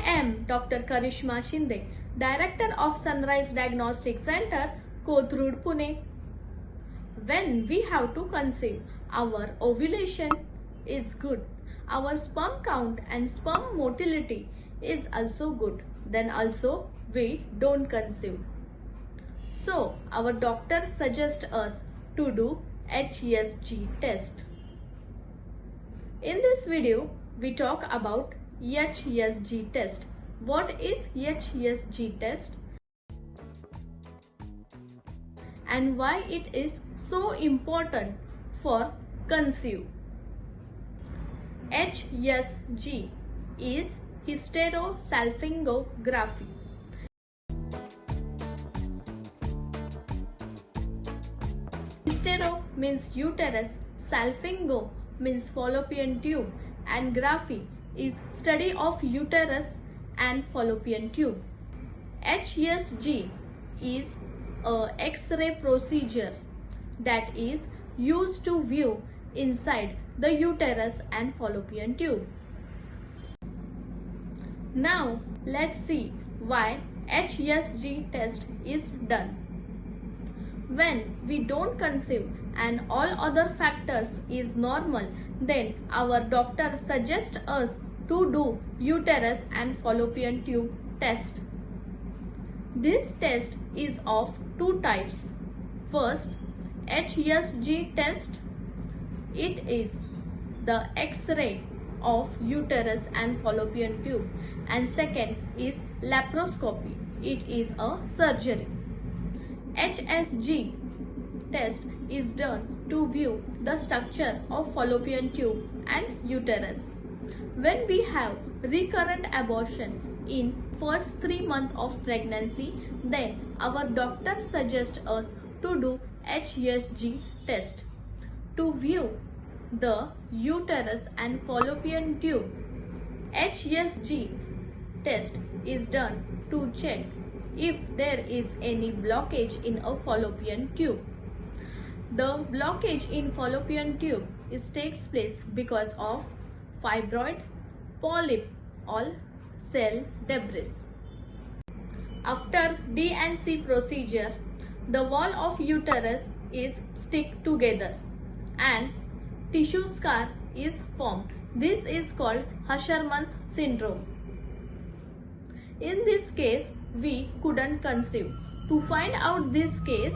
am Dr. Karishma Shinde, Director of Sunrise Diagnostic Center, Kothurud, Pune. When we have to conceive, our ovulation is good. Our sperm count and sperm motility is also good. Then also we don't conceive. So our doctor suggests us to do HSG test. In this video, we talk about HSG test. What is HSG test and why it is so important for conceive? HSG is hysterosalpingography. Hystero means uterus, salpingo means fallopian tube, and graphy is study of uterus and fallopian tube. HSG is a X-ray procedure that is used to view inside the uterus and fallopian tube. Now let's see why HSG test is done. When we don't conceive and all other factors is normal, then our doctor suggests us to do uterus and fallopian tube test. This test is of two types. First, HSG test. It is the X-ray of uterus and fallopian tube, and second is laparoscopy. It is a surgery. HSG test is done to view the structure of fallopian tube and uterus. When we have recurrent abortion in first 3 months of pregnancy, then our doctor suggests us to do HSG test to view the uterus and fallopian tube. HSG test is done to check if there is any blockage in a fallopian tube. The blockage in fallopian tube takes place because of fibroid, polyp, or cell debris. After D&C procedure, the wall of uterus is stick together and tissue scar is formed. This is called Asherman's syndrome. In this case, we couldn't conceive. To find out this case,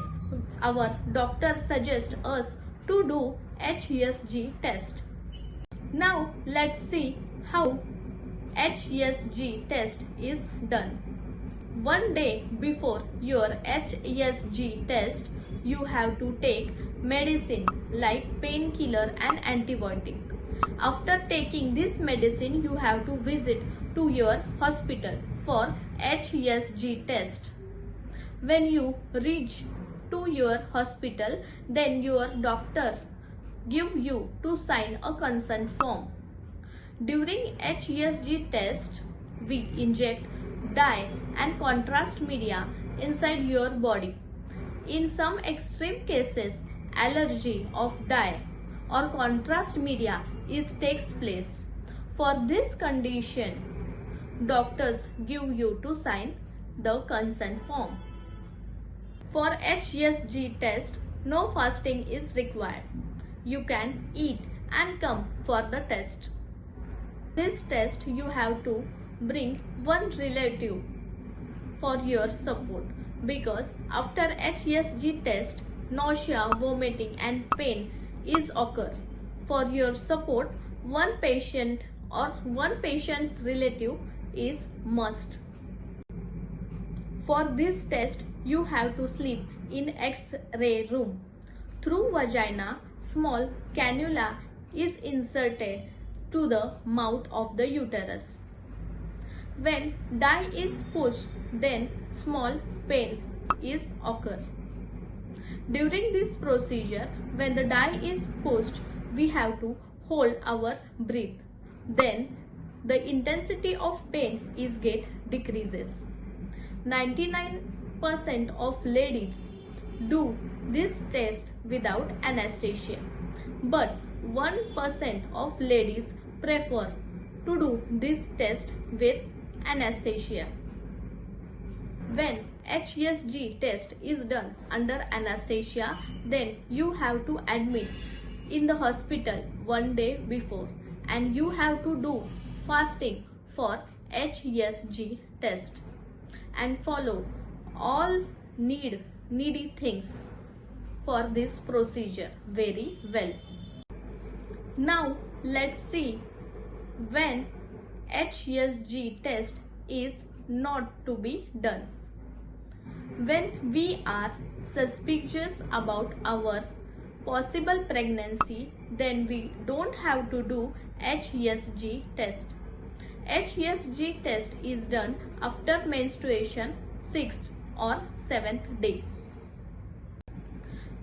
our doctor suggests us to do HSG test. Now let's see how HSG test is done. One day before your HSG test, you have to take medicine like painkiller and antibiotic. After taking this medicine, you have to visit to your hospital for HSG test. When you reach to your hospital, then your doctor give you to sign a consent form. During HSG test, we inject dye and contrast media inside your body. In some extreme cases, allergy of dye or contrast media takes place. For this condition, doctors give you to sign the consent form. For HSG test, no fasting is required. You can eat and come for the test. This test you have to bring one relative for your support, because after HSG test, nausea, vomiting and pain is occur. For your support, one patient or one patient's relative is must. For this test, you have to sleep in X-ray room. Through vagina, small cannula is inserted to the mouth of the uterus. When dye is pushed, then small pain is occur. During this procedure, when the dye is pushed, we have to hold our breath. Then the intensity of pain decreases. 99% of ladies do this test without anesthesia, but 1% of ladies prefer to do this test with anesthesia. When HSG test is done under anesthesia, then you have to admit in the hospital 1 day before, and you have to do fasting for HSG test and follow all needy things for this procedure very well. Now let's see when HSG test is not to be done. When we are suspicious about our possible pregnancy, then we don't have to do HSG test. HSG test is done after menstruation 6th or 7th day.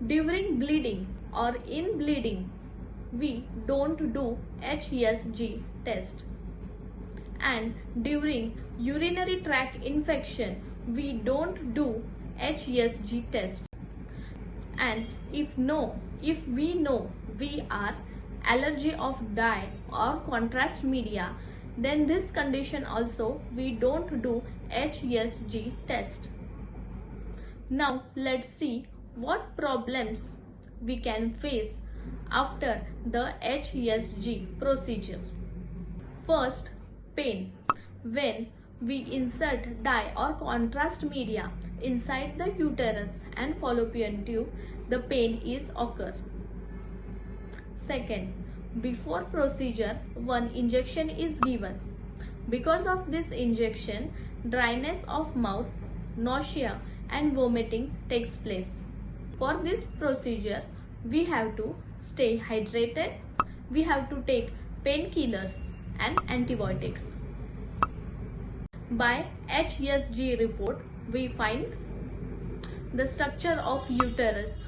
During bleeding or in bleeding, we don't do HSG test. And during urinary tract infection, we don't do HSG test. And if we know we are allergy of dye or contrast media, then this condition also we don't do HSG test. Now let's see what problems we can face after the HSG procedure. First, pain. When we insert dye or contrast media inside the uterus and fallopian tube, the pain is occur. Second, before procedure, one injection is given. Because of this injection, dryness of mouth, nausea and vomiting takes place. For this procedure, we have to stay hydrated, we have to take painkillers and antibiotics. By HSG report, we find the structure of uterus.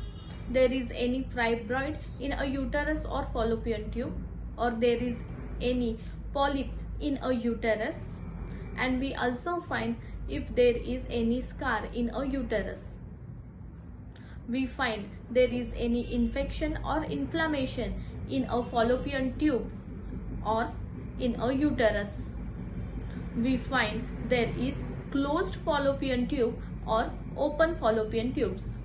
There is any fibroid in a uterus or fallopian tube, or there is any polyp in a uterus, and we also find if there is any scar in a uterus. We find there is any infection or inflammation in a fallopian tube or in a uterus. We find there is closed fallopian tube or open fallopian tubes.